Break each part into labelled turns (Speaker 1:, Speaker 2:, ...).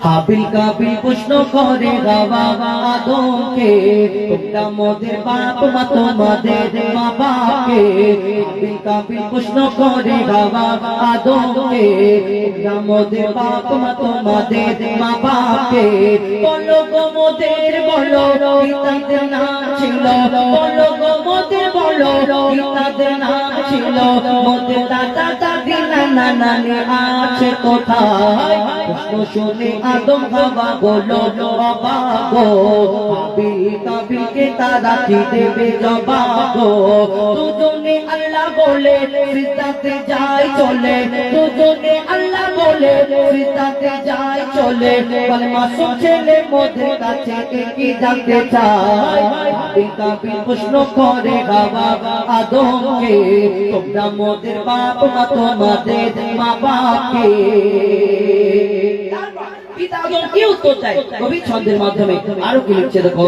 Speaker 1: হাবিল কাবিল প্রশ্ন করে বাবা আদমকে, তোমরা মোদের বাপ মা তোমাদের মা বাপকে। হাবিল কাবিল প্রশ্ন করে বাবা আদমকে, তোমরা মোদের বাপ মা তোমাদের মা বাপকে। বলো গো মোদের বলো কি তাদের নাম ছিল, বলো গো মোদের বলো কি তাদের নাম ছিল। মোদের দাদা দাদি নানা নানি আছে কোথায়? প্রশ্ন শুনে আদম হাওয়া বলো অবাক গো, হাবিল কাবিলকে তারা কি দেবে জবাব গো। দুজনে আল্লাহ বলে সিজদাতে যায় চলে, দুজনে আল্লাহ বলে সিজদাতে যায় চলে। বলে মাসুম ছেলে মোদের কাছে কি জানতে চায়? হাবিল কাবিল প্রশ্ন করে বাবা আদমকে, তোমরা মোদের বাপ মা তোমাদের মা বাপকে। পিতা আদম কি উত্তর চাই কবি ছন্দের মাধ্যমে আরো কি লিখছে দেখো।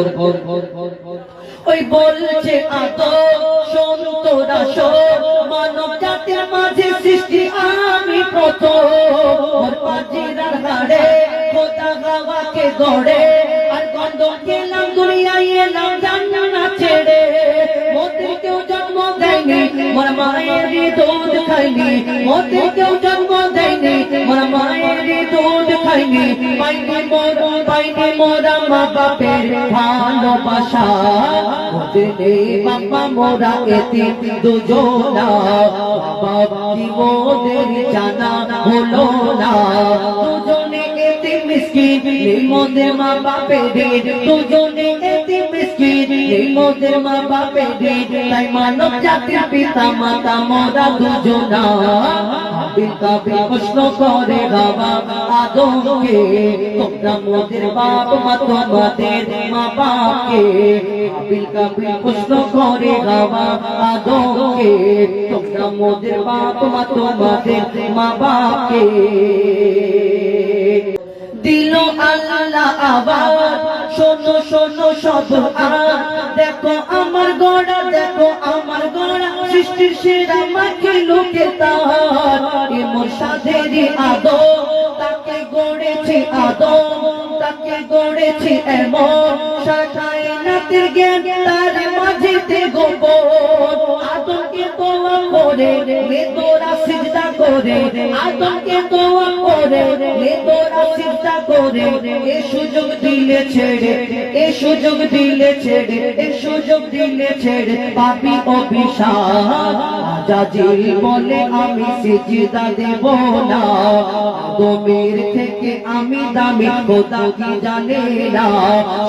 Speaker 1: ওই বলছে আদম শোন তোরা শোন, মানব জাতির মাঝে সৃষ্টি আমি প্রথম। ওর পাজিরার হাড়ে খোদা গাওয়াকে গড়ে, আর গন্ধম গেলাম দুনিয়ায় এলাম জান্নাত ছেড়ে। মোদের কেউ জন্ম দেয়নি মোর মায়ের দুধ খাইনি, মোদের কেউ জন্ম দেয়নি মোর মায়ের দুধ খাইনি। পাইনি মোরা মা বাপের ভালোবাসা, মোদের নেই বাবা মোরা এতিম দুজনা। বাবা কি মোদের জানা হলো না, দুজনে এতিম মিসকিন নেই মোদের মা বাপের, দুজনে এতিম মিসকিন নেই মোদের মা বাপের। তাই মানব জাতির পিতা মাতা মোরা দুজনা। হাবিল কাবিল প্রশ্ন করে বাবা আদমকে, তোমরা মোদের বাপ মা তোমাদের মা বাপকে। হাবিল কাবিল প্রশ্ন করে বাবা আদমকে, তোমরা মোদের বাপ মা তোমাদের মা বাপকে। দিল আল্লাহ আবার শোনো শোনো সব আর, দেখো আমার গড়া দেখো আমার গড়া, সৃষ্টির সেরা মাকে লোকে তার। এ মোর সাধেরই আদম, তাকে গড়েছি আদম, তাকে গড়েছি এমন শাখায় নাতের জ্ঞান তার মাঝেতে গোপন। আদমকে দোয়া করে লে তোরা সিজদা করে, আদমকে দোয়া করে লে তোরা সিজদা করে। এ সুযোগ দিলে ছেড়ে, এ সুযোগ দিলে ছেড়ে, এ সুযোগ দিলে ছেড়ে পাপি অভিশাপ। আজাজিল বলে আমি সিজদা দেব না, আদমের থেকে আমি দামি খোদা কি জানে না।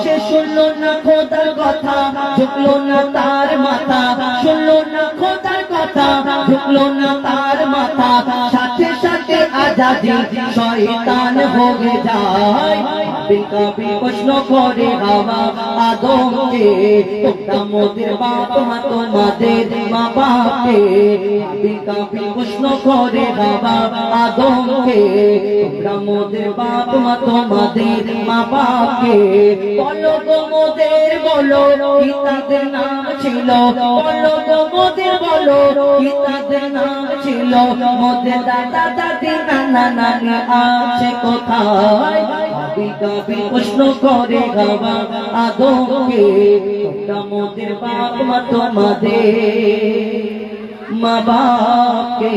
Speaker 1: সে শুনলো না খোদার কথা, ঝুঁকলো না তার মাথা, শুনলো না খোদার কথা, ঝুঁকলো না তার মাথা। সাথে সাথে আজাজিল শয়তান হয়ে যায়। হাবিল কাবিল প্রশ্ন করে বাবা আদমকে, তোমরা মোদের বাপ মা তোমাদের মা বাপকে। হাবিল কাবিল প্রশ্ন করে বাবা আদমকে, তোমরা মোদের বাপ মা তোমাদের মা বাপকে। বলো গো মোদের বলো কি তাদের নাম ছিল, বলো গো মোদের বলো কি তাদের নাম ছিল। মোদের দাদা দাদি নানা নানি আছে কোথায়? হাবিল কাবিল প্রশ্ন করে বাবা আদমকে, তোমরা মোদের বাপ মা তোমাদের মা বাপকে।